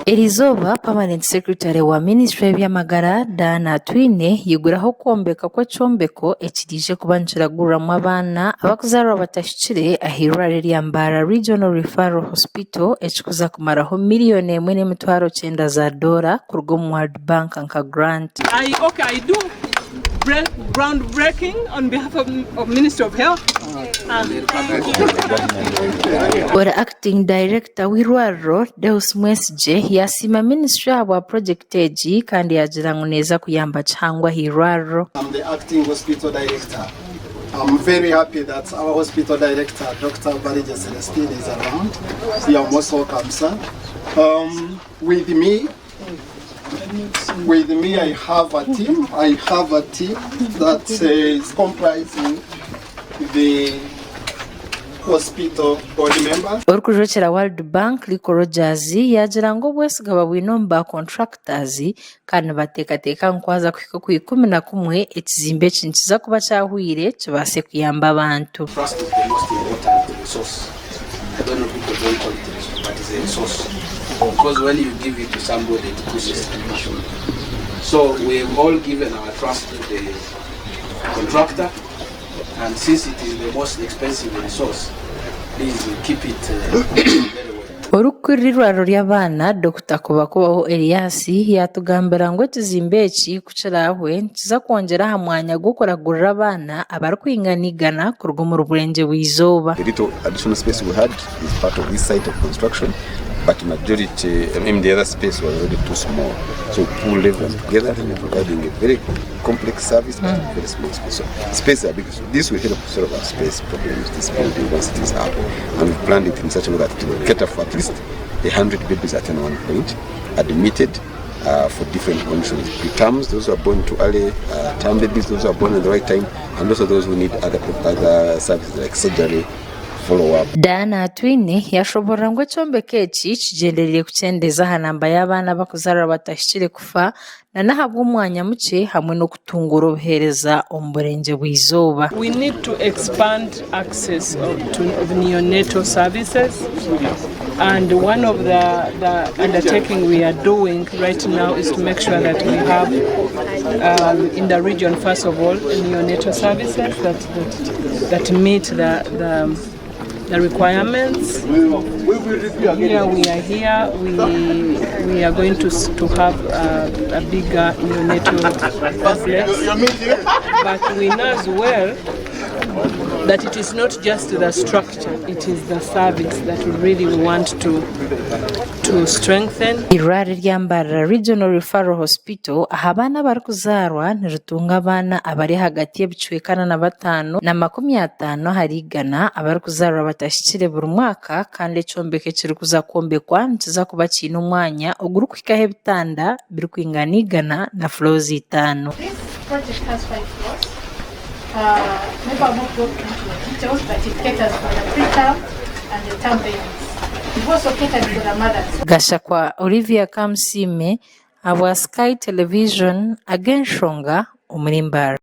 Elizoba permanent secretary wa Ministry y'Amagara Dana Twine yiguraho kwombeka kwa combeko ekirije kubanjiraguramu abaana abakuzarwa batashikire ahirware ly'Ambara Regional Referral Hospital ekikuza kumaraho miliyoni $1.9 kurwo mu World Bank nka grant. I do groundbreaking on behalf of Ministry of Health. Ora acting director w'irwariro Deus Mwesije yasima ministry abo project eji kandi yagira ngo neza kuyamba cyangwa hirwariro. I'm the acting hospital director. I'm very happy that our hospital director, Dr. Barija Celestine, is around. You are most welcome, sir. With me, I have a team. That is comprising the hospital board members. Orukujokera World Bank liko Rogers yagira ngo bwese gaba winomba contractors kandi batekateka nkwaza kwiko ku 11 ekizimbe kinkiza kuba cyahwire kibase kuyamba abantu. Trust is the most important resource. I don't know if people don't call it, but it's a resource. Because when you give it to somebody, it pushes ambition. So we've all given our trust to the contractor, and since it is the most expensive resource, please keep it very well. Orukwirirwaro ry'abana Dr. Kubakubaho Elias yatugambira ngo ekizimbe eki kucirahwe kiza kwongera hamwanya gukoragurira abana abarkwinganigana kurwo mu Burenge bw'Izoba. The little additional space we had is part of this site of construction, but majority, the other space was already too small. So pool them together and providing a very complex service, but very small space. So space are big. So this will help solve our space problems. This building once it is up, and we've planned it in such a way that it will cater for at least 100 babies at any one point, admitted for different conditions. Preterms, those who are born too early, term babies, those who are born at the right time, and also those who need other services like surgery. Dana Twine yashobora ngo combeke eki kigenderere kucendeza hanamba y'abana bakuzarwa batashikire kufa na nahabwa umwanya muke hamwe no kutungura obuhereza Omburenge bw'Izoba. We need to expand access to neonatal services, and one of the undertaking we are doing right now is to make sure that we have in the region, first of all, neonatal services that meet the requirements. Here we are here. We are going to have a bigger neonatal complex, but we know as well that it is not just the structure; it is the service that we really want to strengthen. Irware ry'Ambara Regional Referral Hospital ahabana barikuzarwa nirutunga abana abari hagati y'ebicwekana na 5 na 50 harigana abarikuzarwa batashikire buri mwaka kandi combeke kiri kuza kombekwa ntiza kuba kino umwanya ogurukikahe bitanda biri kwinganigana na floors 5. This project has 5 floors. Maybe I won't go into the details, but it caters for the preterm and the term babies. It also caters for the mothers. Gashakwa Olivia Kamsime, Our Sky Television, again Shonga, Umurimbara.